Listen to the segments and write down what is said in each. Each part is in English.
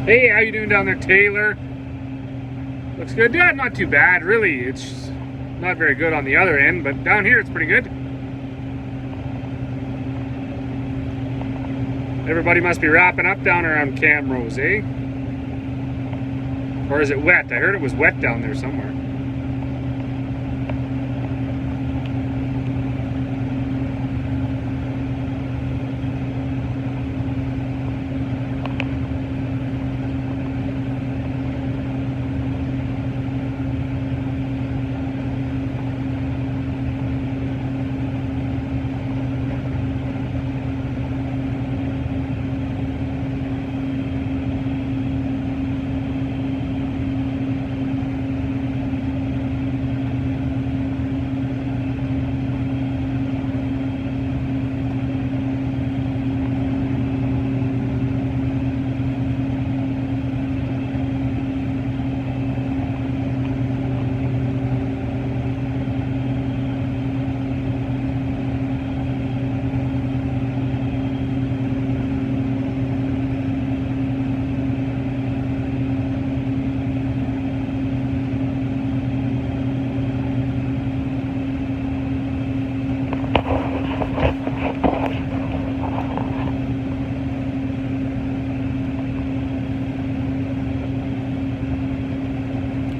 Hey, how you doing down there, Taylor? Looks good. Yeah, not too bad, really. It's not very good on the other end, but down here it's pretty good. Everybody must be wrapping up down around Camrose, eh? Or is it wet? I heard it was wet down there somewhere.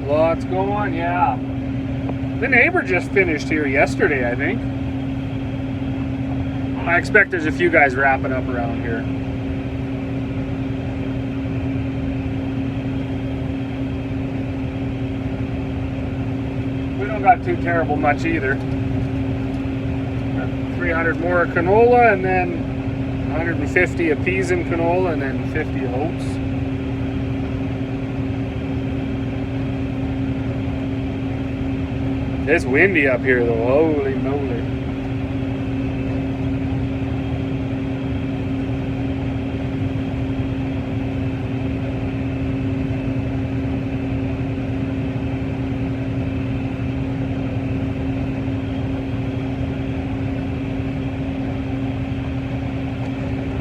Lots going on, yeah. The neighbor just finished here yesterday, I think. I expect there's a few guys wrapping up around here. We don't got too terrible much either. Got 300 more of canola, and then 150 of peas and canola, and then 50 of oats. It's windy up here though, holy moly.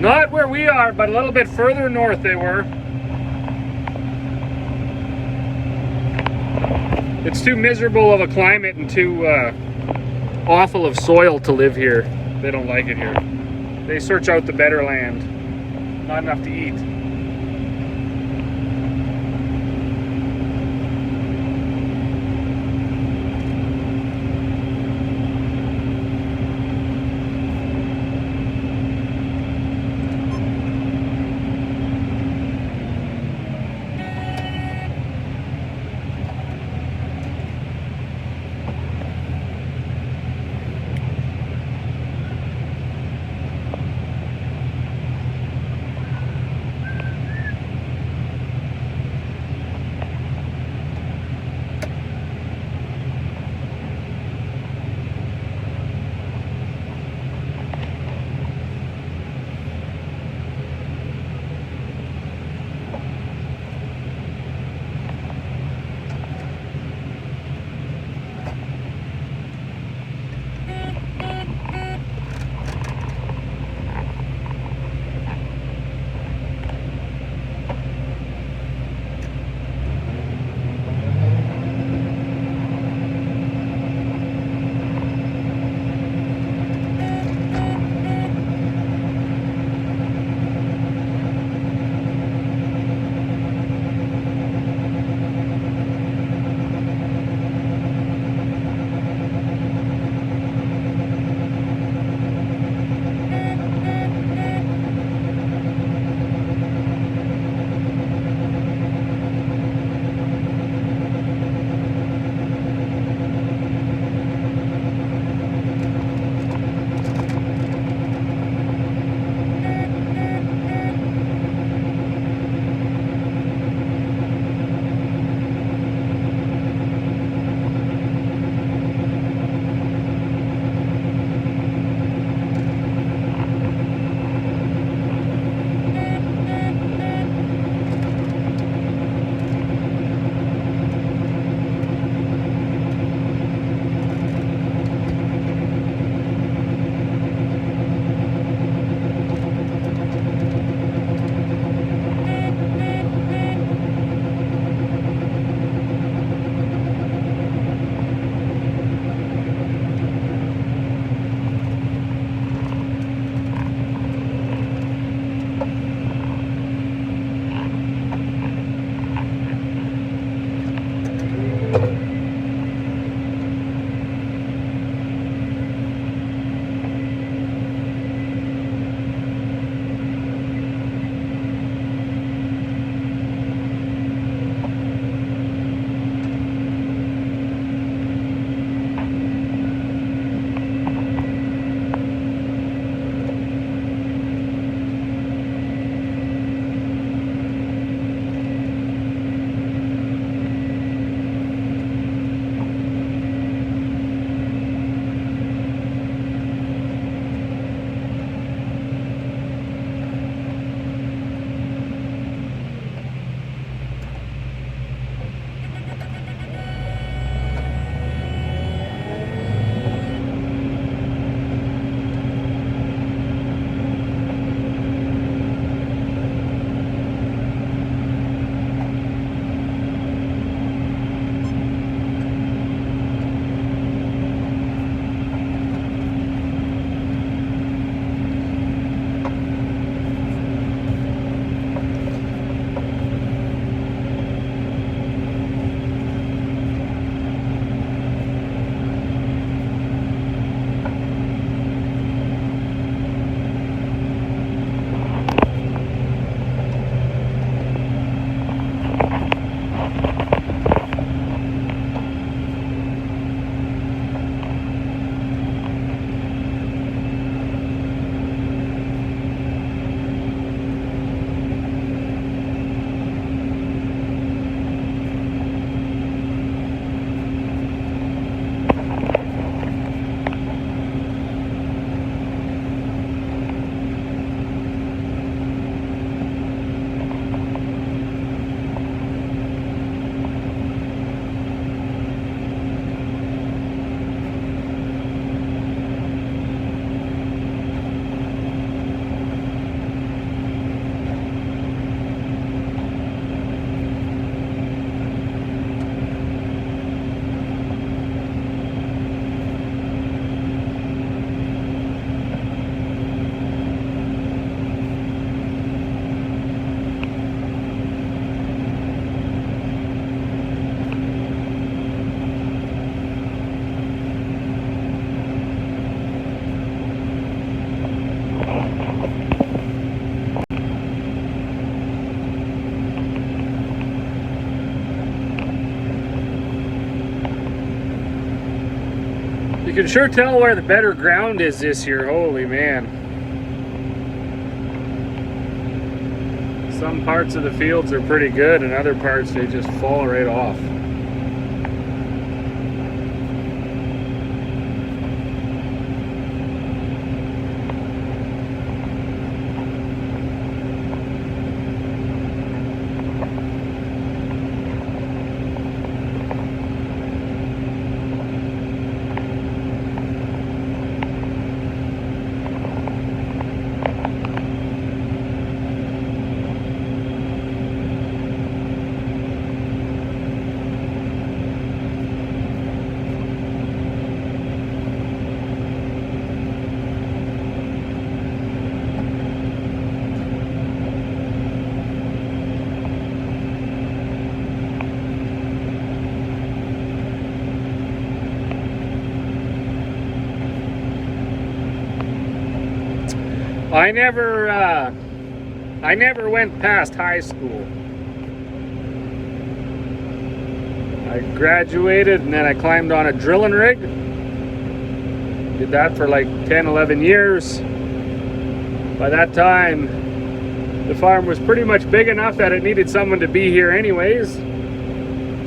Not where we are, but a little bit further north they were. It's too miserable of a climate and too awful of soil to live here. They don't like it here. They search out the better land. Not enough to eat. You can sure tell where the better ground is this year. Holy man. Some parts of the fields are pretty good, and other parts they just fall right off. I never went past high school. I graduated and then I climbed on a drilling rig. Did that for like 10, 11 years. By that time, the farm was pretty much big enough that it needed someone to be here anyways.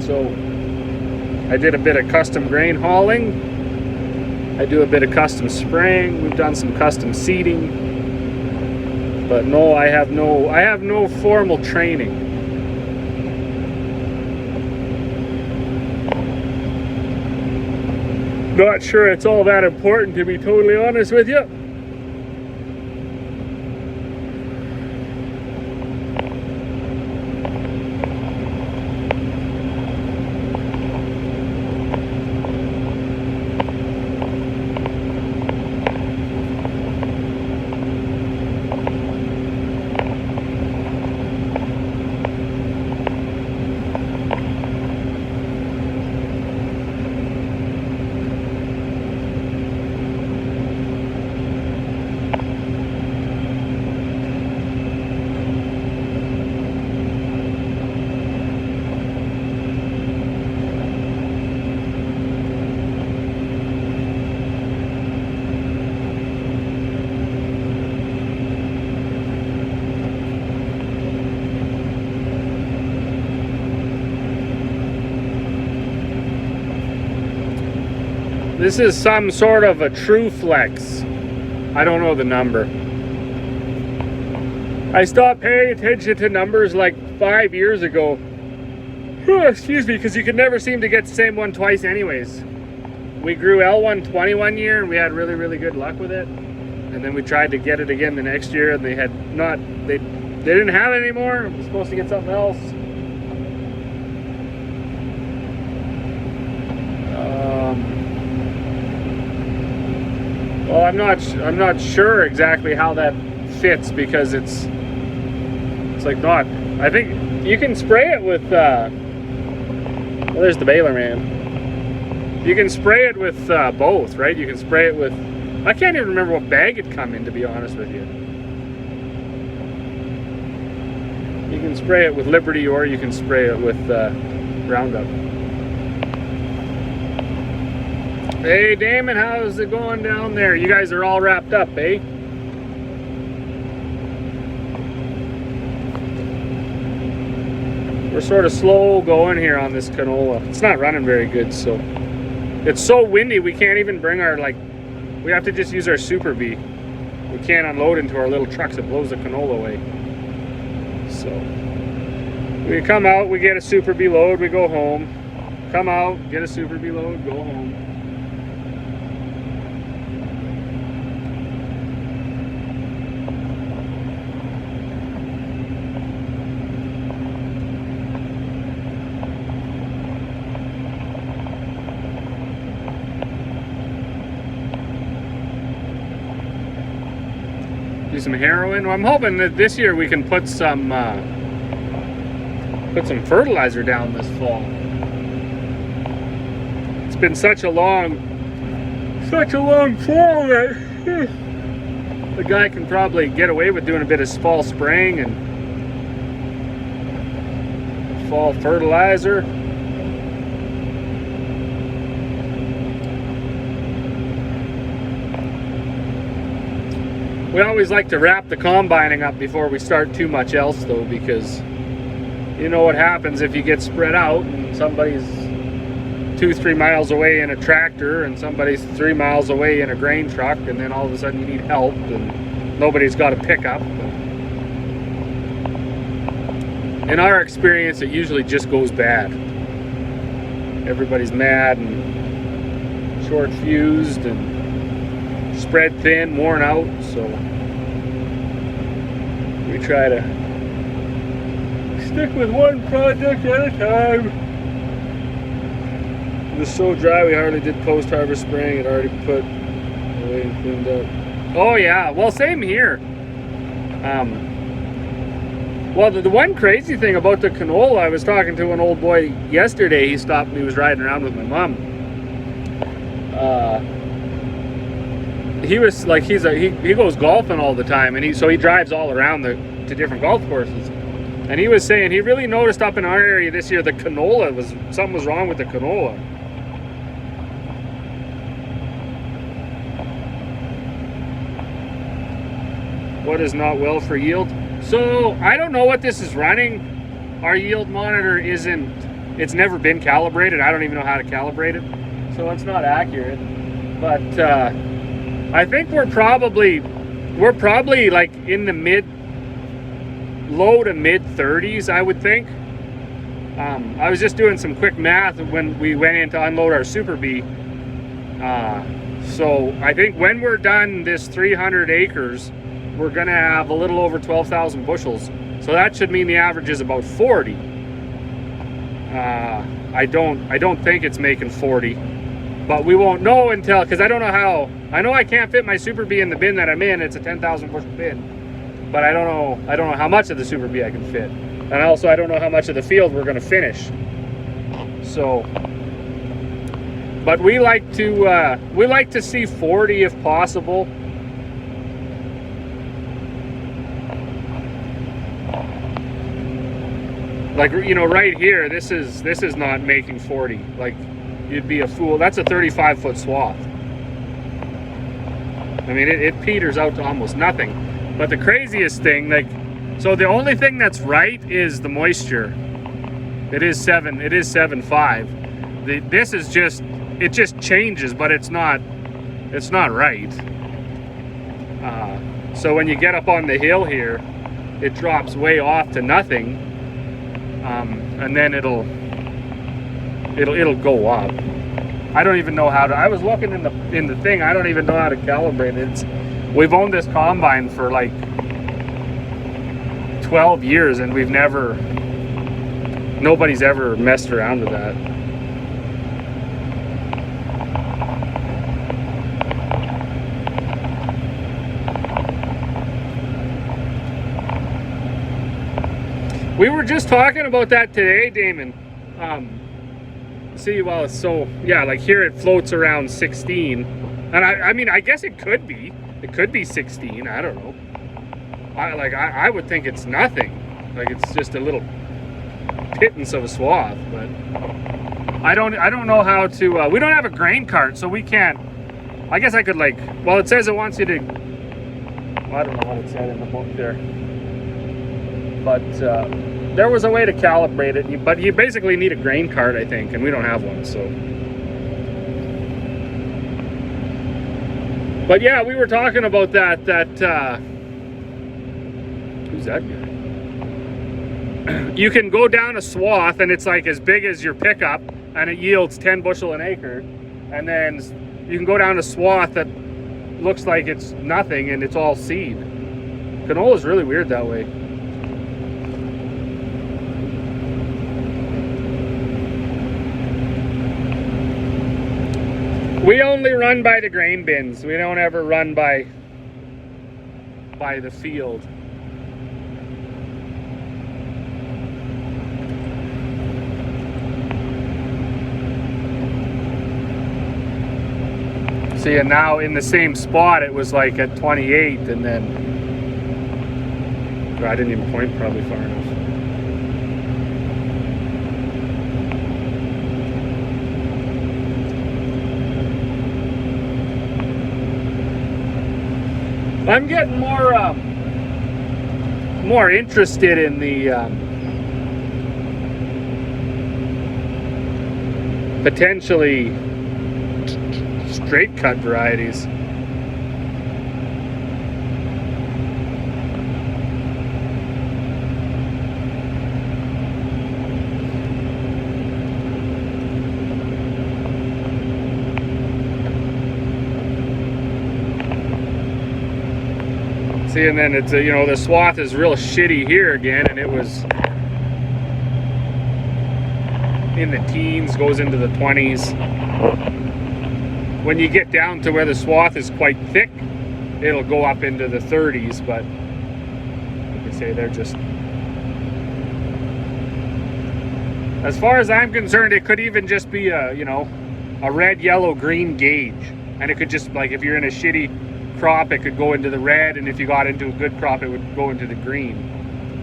So I did a bit of custom grain hauling. I do a bit of custom spraying. We've done some custom seeding. But no, I have no formal training. Not sure it's all that important, to be totally honest with you. This is some sort of a true flex. I don't know the number. I stopped paying attention to numbers like 5 years ago. Excuse me, because you could never seem to get the same one twice anyways. We grew L120 one year and we had really, really good luck with it. And then we tried to get it again the next year and they didn't have it anymore. We were supposed to get something else. Well, I'm not sure exactly how that fits because it's like not. I think you can spray it with. Well, there's the baler man. You can spray it with both, right? You can spray it with. I can't even remember what bag it come in, to be honest with you. You can spray it with Liberty, or you can spray it with Roundup. Hey Damon, how's it going down there? You guys are all wrapped up, eh? We're sort of slow going here on this canola. It's not running very good, so. It's so windy, we can't even bring our, we have to just use our Super Bee. We can't unload into our little trucks, it blows the canola away. So, we come out, we get a Super Bee load, we go home. Come out, get a Super Bee load, go home. Do some heroin. Well, I'm hoping that this year we can put some fertilizer down this fall. It's been such a long fall that the guy can probably get away with doing a bit of fall spraying and fall fertilizer. We always like to wrap the combining up before we start too much else though, because you know what happens if you get spread out and somebody's 2-3 miles away in a tractor and somebody's 3 miles away in a grain truck, and then all of a sudden you need help and nobody's got a pickup. In our experience, it usually just goes bad. Everybody's mad and short fused and spread thin, worn out, so we try to stick with one project at a time. It was so dry we hardly did post-harvest spraying. It already put away and cleaned up. Oh yeah, well same here. Well, the one crazy thing about the canola, I was talking to an old boy yesterday. He stopped me, he was riding around with my mom. He was like, he goes golfing all the time, and so he drives all around to different golf courses. And he was saying he really noticed up in our area this year the canola something was wrong with the canola. What is not well for yield? So I don't know what this is running. Our yield monitor it's never been calibrated. I don't even know how to calibrate it, so it's not accurate. But I think we're probably like in the low to mid 30s, I would think. I was just doing some quick math when we went in to unload our Super Bee. So I think when we're done this 300 acres, we're gonna have a little over 12,000 bushels. So that should mean the average is about 40. I don't think it's making 40, but we won't know until, because I don't know how. I know I can't fit my Super Bee in the bin that I'm in. It's a 10,000 bushel bin, but I don't know how much of the Super Bee I can fit, and also I don't know how much of the field we're gonna finish. So, but we like to see 40 if possible. Like, you know, right here, this is not making 40. Like, you'd be a fool. That's a 35-foot swath. I mean, it peters out to almost nothing. But the craziest thing, like, so the only thing that's right is the moisture. It is 7.5. This is just, it just changes, but it's not right. So when you get up on the hill here, it drops way off to nothing. And then it'll go up. I don't even know how to. I was looking in the thing. I don't even know how to calibrate it. We've owned this combine for like 12 years, and nobody's ever messed around with that. We were just talking about that today, Damon. Well, so yeah, like here it floats around 16, and I mean, I guess it could be 16. I don't know. I would think it's nothing. Like, it's just a little pittance of a swath, but I don't know how to. We don't have a grain cart, so we can't. I guess I could, like. Well, it says it wants you to. Well, I don't know what it said in the book there. But there was a way to calibrate it, but you basically need a grain cart, I think, and we don't have one, so. But yeah, we were talking about that who's that guy? You can go down a swath, and it's like as big as your pickup, and it yields 10 bushel an acre, and then you can go down a swath that looks like it's nothing, and it's all seed. Canola is really weird that way. We only run by the grain bins. We don't ever run by the field. See, and now in the same spot it was like at 28, and then I didn't even point probably far enough. I'm getting more interested in the potentially straight cut varieties. See, and then it's you know, the swath is real shitty here again, and it was in the teens, goes into the 20s. When you get down to where the swath is quite thick, it'll go up into the 30s, but like I say, they're just, as far as I'm concerned, it could even just be a, you know, a red, yellow, green gauge, and it could just, like, if you're in a shitty crop, it could go into the red, and if you got into a good crop, it would go into the green.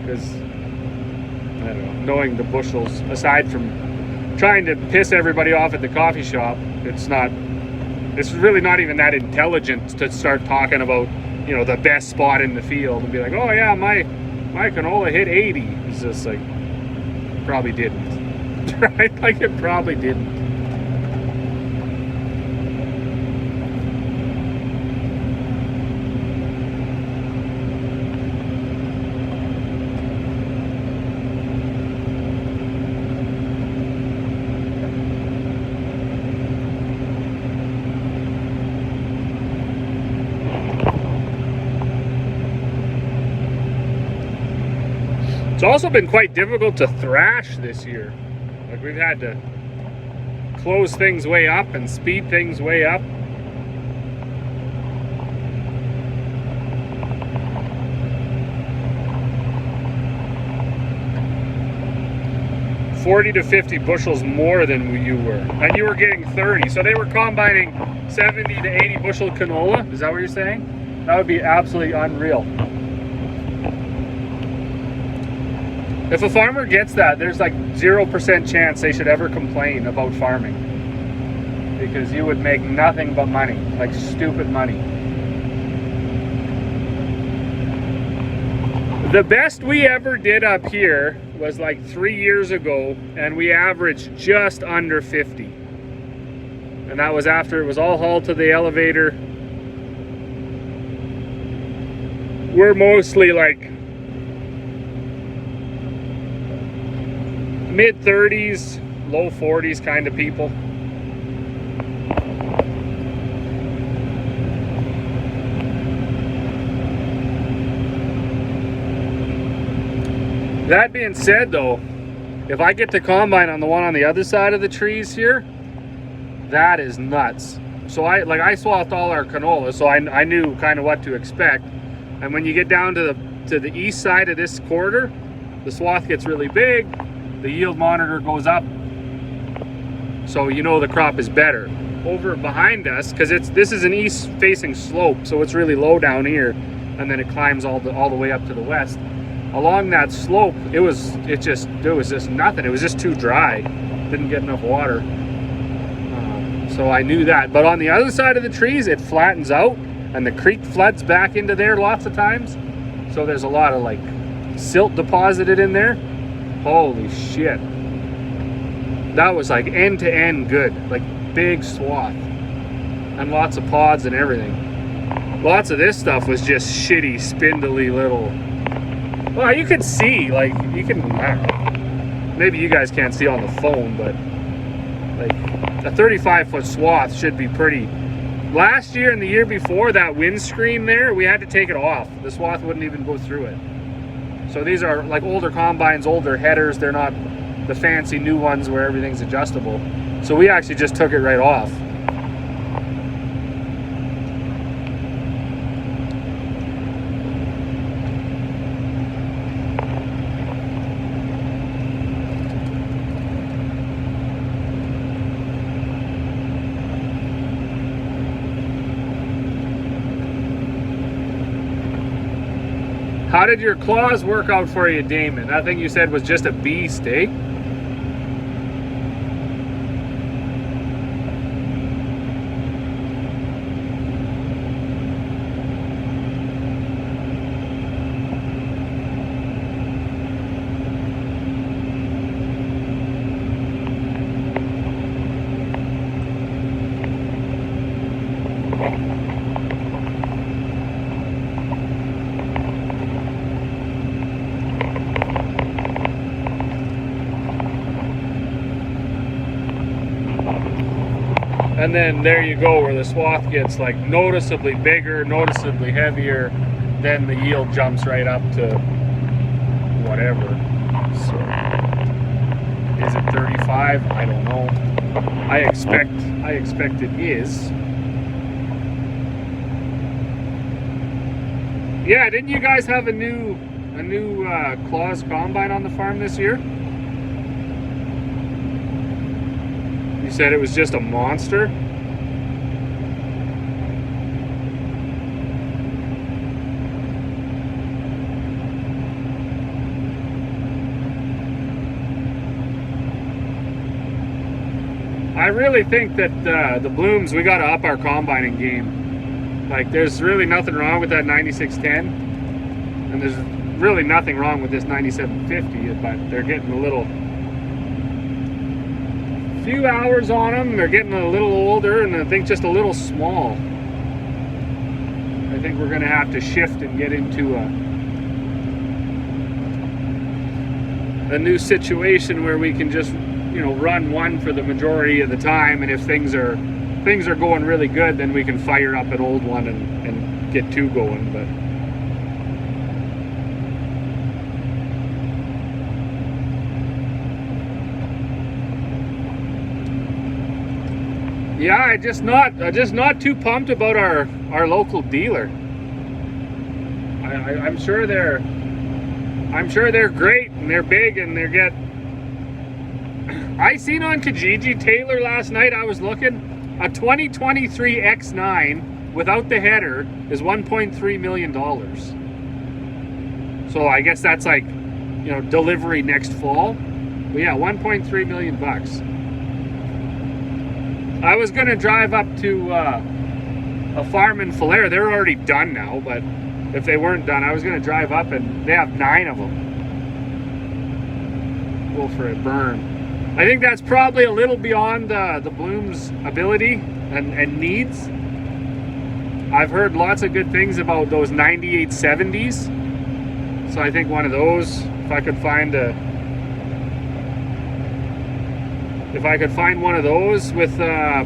Because I don't know, knowing the bushels, aside from trying to piss everybody off at the coffee shop, it's really not even that intelligent to start talking about, you know, the best spot in the field and be like, oh yeah, my canola hit 80. It's just like, probably didn't. Right? Like, it probably didn't. It's also been quite difficult to thrash this year. Like, we've had to close things way up and speed things way up. $40 to $50 bushels more than you were, and you were getting 30. So they were combining 70 to 80 bushel canola. Is that what you're saying? That would be absolutely unreal. If a farmer gets that, there's like 0% chance they should ever complain about farming, because you would make nothing but money, like stupid money. The best we ever did up here was like 3 years ago, and we averaged just under 50. And that was after it was all hauled to the elevator. We're mostly like mid-30s, low 40s kind of people. That being said, though, if I get to combine on the one on the other side of the trees here, that is nuts. So I swathed all our canola, so I knew kind of what to expect. And when you get down to the east side of this quarter, the swath gets really big. The yield monitor goes up, so you know the crop is better. Over behind us, because this is an east-facing slope, so it's really low down here, and then it climbs all the way up to the west. Along that slope, it was just nothing. It was just too dry. Didn't get enough water. So I knew that. But on the other side of the trees, it flattens out, and the creek floods back into there lots of times. So there's a lot of like silt deposited in there. Holy shit. That was like end to end good, like big swath, and lots of pods and everything. Lots of this stuff was just shitty, spindly little, well, you could see, like, you can, I don't know, maybe you guys can't see on the phone, but like a 35-foot swath should be pretty. Last year and the year before, that windscreen there, we had to take it off. The swath wouldn't even go through it. So these are like older combines, older headers. They're not the fancy new ones where everything's adjustable. So we actually just took it right off. How did your claws work out for you, Damon? That thing you said was just a beast, eh? And then there you go, where the swath gets like noticeably bigger, noticeably heavier, then the yield jumps right up to whatever. So is it 35? I don't know. I expect it is. Yeah, didn't you guys have a new Claus combine on the farm this year? You said it was just a monster? I really think that the blooms, we got to up our combining game. Like, there's really nothing wrong with that 9610, and there's really nothing wrong with this 9750, but they're getting a little, few hours on them, they're getting a little older, and I think just a little small. I think we're going to have to shift and get into a new situation where we can just, you know, run one for the majority of the time, and if things are going really good, then we can fire up an old one and get two going. But yeah, I'm just not too pumped about our local dealer. I'm sure they're great, and they're big, and they get. I seen on Kijiji Taylor last night, I was looking, a 2023 X9 without the header is $1.3 million. So I guess that's like, you know, delivery next fall. But yeah, 1.3 million bucks. I was gonna drive up to a farm in Falera. They're already done now, but if they weren't done, I was gonna drive up, and they have 9 of them. Go for a burn. I think that's probably a little beyond the Bloom's ability and needs. I've heard lots of good things about those 9870s. So I think one of those, if I could find one of those with, I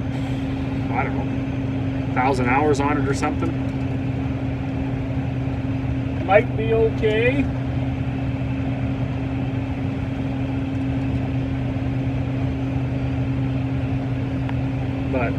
don't know, 1,000 hours on it or something, might be okay. But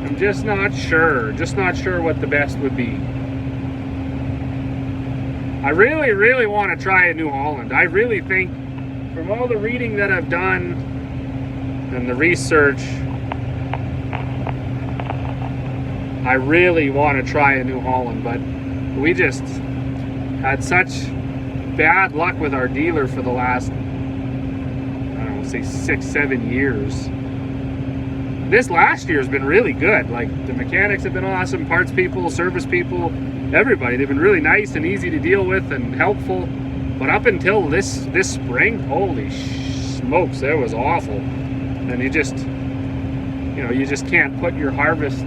I'm just not sure what the best would be. I really want to try a New Holland. I really think, from all the reading that I've done and the research, I really want to try a New Holland, but we just had such bad luck with our dealer for the last, I don't know, say 6-7 years. This last year has been really good. Like, the mechanics have been awesome, parts people, service people, everybody. They've been really nice and easy to deal with and helpful. But up until this spring, holy smokes, that was awful. And you just can't put your harvest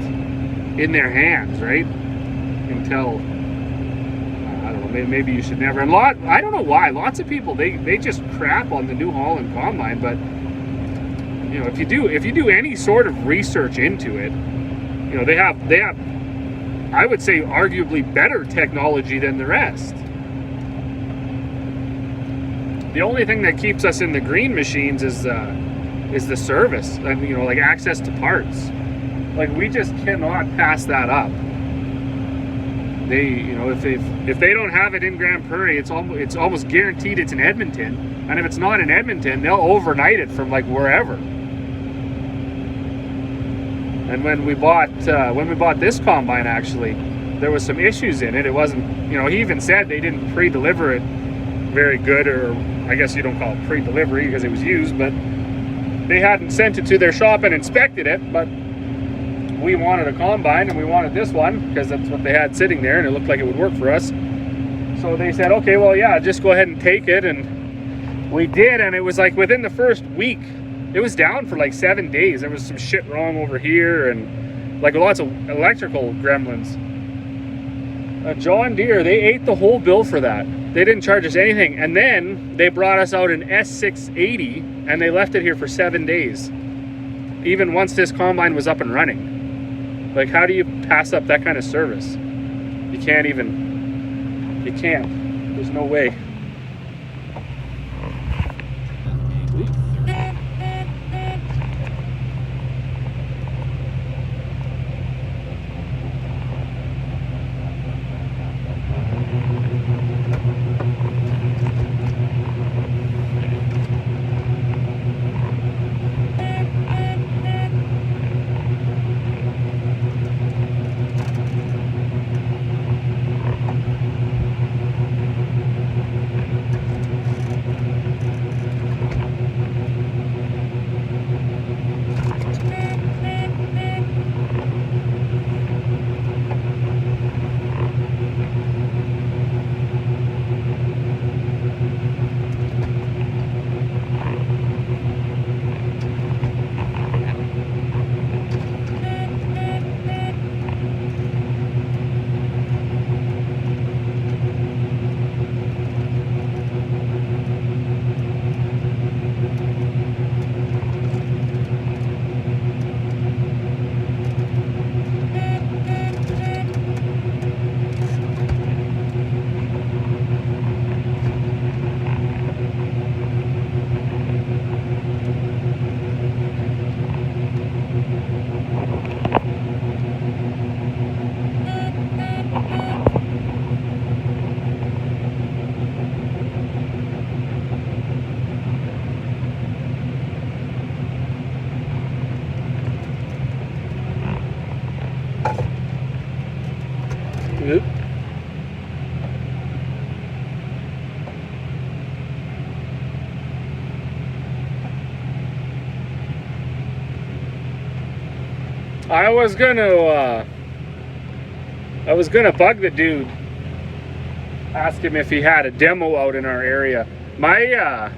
in their hands, right? Until I don't know, maybe you should never. And I don't know why. Lots of people they just crap on the New Holland combine, but you know, if you do any sort of research into it, you know, they have I would say arguably better technology than the rest. The only thing that keeps us in the green machines is the service and, you know, like access to parts. Like, we just cannot pass that up. They, you know, if they don't have it in Grand Prairie, it's almost guaranteed it's in Edmonton. And if it's not in Edmonton, they'll overnight it from like wherever. And when we bought this combine, actually, there was some issues in it. It wasn't, you know, he even said they didn't pre-deliver it very good, or I guess you don't call it pre-delivery because it was used, but they hadn't sent it to their shop and inspected it. But we wanted a combine, and we wanted this one because that's what they had sitting there, and it looked like it would work for us. So they said, okay, well, yeah, just go ahead and take it. And we did, and it was like within the first week, it was down for like 7 days. There was some shit wrong over here, and like lots of electrical gremlins. John Deere, they ate the whole bill for that. They didn't charge us anything. And then they brought us out an S680, and they left it here for 7 days. Even once this combine was up and running. Like, how do you pass up that kind of service? You can't even, you can't. There's no way. Oop. I was gonna bug the dude, ask him if he had a demo out in our area. My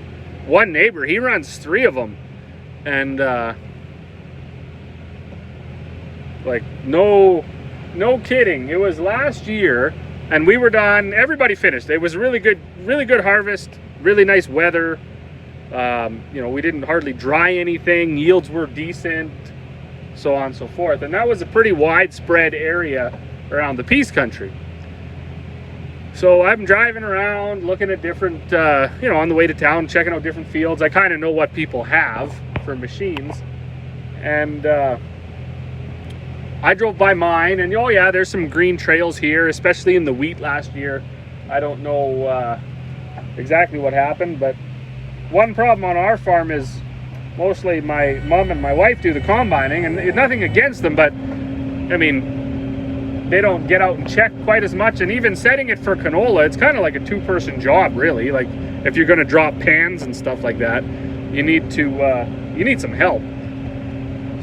one neighbor, he runs 3 of them, and like no kidding, it was last year, and we were done. Everybody finished. It was really good harvest, really nice weather. You know, we didn't hardly dry anything. Yields were decent, so on and so forth. And that was a pretty widespread area around the Peace Country. So I'm driving around, looking at different, you know, on the way to town, checking out different fields. I kind of know what people have for machines, and I drove by mine, and oh yeah, there's some green trails here, especially in the wheat last year. I don't know exactly what happened, but one problem on our farm is mostly my mom and my wife do the combining, and nothing against them, but I mean, they don't get out and check quite as much. And even setting it for canola, it's kind of like a 2-person job, really. Like if you're going to drop pans and stuff like that, you need some help.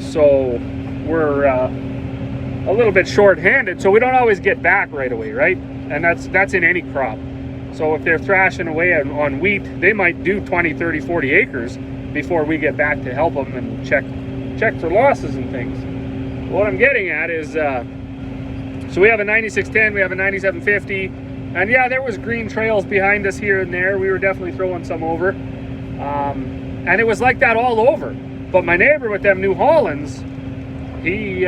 So we're a little bit short-handed, so we don't always get back right away, right? And that's in any crop. So if they're thrashing away on wheat, they might do 20, 30, 40 acres before we get back to help them and check for losses and things. What I'm getting at is, so we have a 9610, we have a 9750, and yeah, there was green trails behind us here and there. We were definitely throwing some over, and it was like that all over. But my neighbor with them New Hollands, he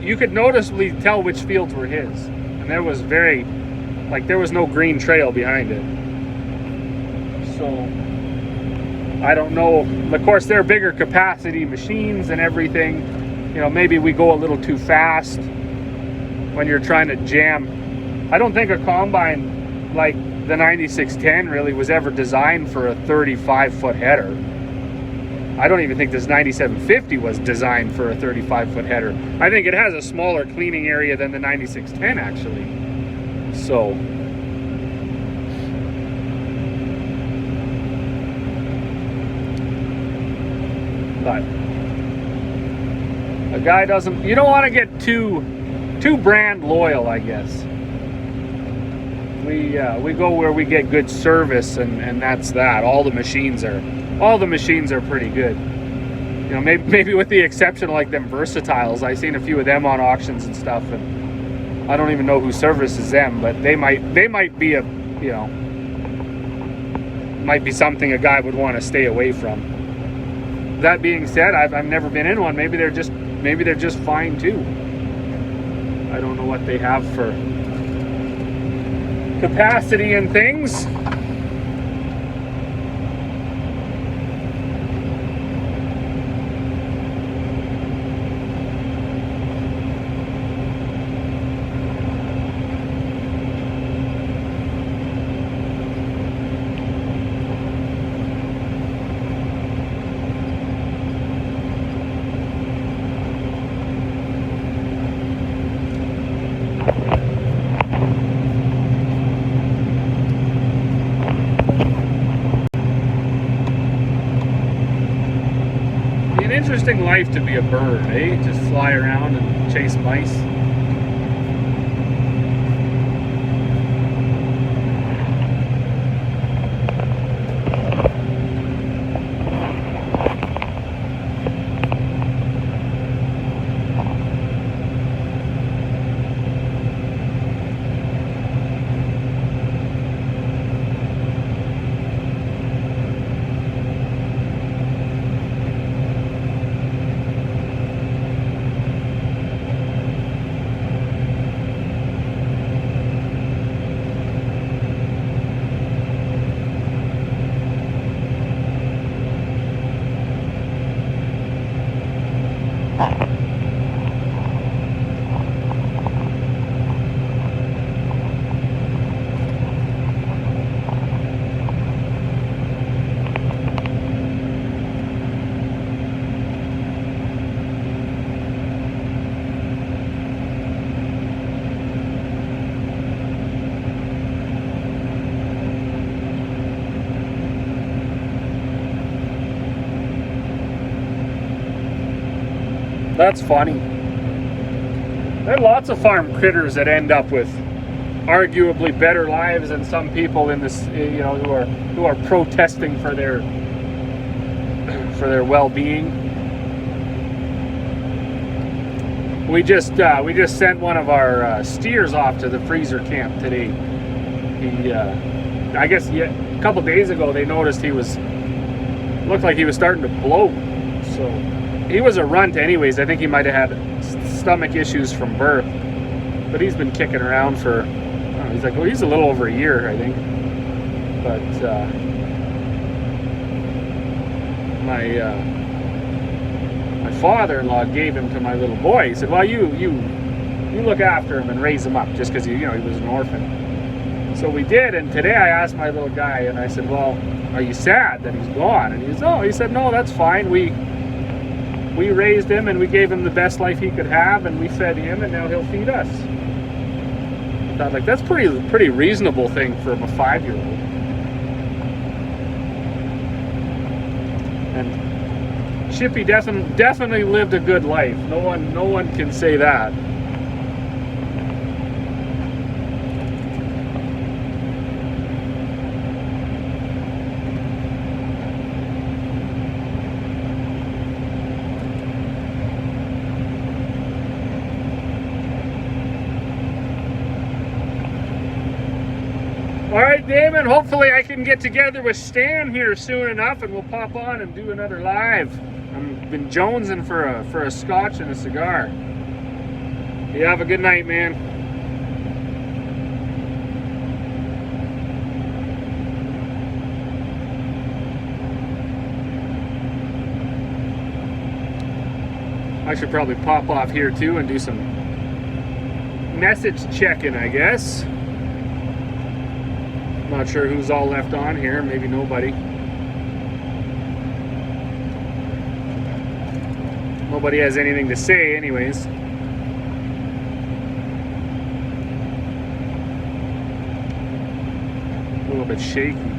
you could noticeably tell which fields were his, and there was there was no green trail behind it. So I don't know. Of course, they're bigger capacity machines and everything. You know, maybe we go a little too fast when you're trying to jam. I don't think a combine like the 9610 really was ever designed for a 35-foot header. I don't even think this 9750 was designed for a 35-foot header. I think it has a smaller cleaning area than the 9610 actually. So but A guy doesn't, you don't want to get too brand loyal, I guess. We go where we get good service, and that's that. All the machines are pretty good. You know, maybe with the exception of like them Versatiles. I've seen a few of them on auctions and stuff, and I don't even know who services them, but they might be a, you know, might be something a guy would want to stay away from. That being said, I've never been in one. Maybe they're just fine too. I don't know what they have for capacity and things. Interesting life to be a bird, eh? Just fly around and chase mice. That's funny. There are lots of farm critters that end up with arguably better lives than some people in this, you know, who are protesting for their well-being. We just sent one of our steers off to the freezer camp today. He, I guess, a couple days ago they noticed looked like he was starting to bloat. So he was a runt anyways. I think he might have had stomach issues from birth, but he's been kicking around for, I don't know, he's like, well, he's a little over a year, I think. But my father-in-law gave him to my little boy. He said, well, you look after him and raise him up, just because he was an orphan. So we did, and today I asked my little guy, and I said, well, are you sad that he's gone? And he said, no, that's fine. We raised him, and we gave him the best life he could have, and we fed him, and now he'll feed us. I thought, like, that's pretty reasonable thing for a 5-year-old. And Chippy definitely lived a good life. No one can say that. All right, Damon, hopefully I can get together with Stan here soon enough, and we'll pop on and do another live. I've been jonesing for a scotch and a cigar. You have a good night, man. I should probably pop off here too and do some message checking, I guess. Not sure who's all left on here. Maybe nobody. Nobody has anything to say anyways. A little bit shaky.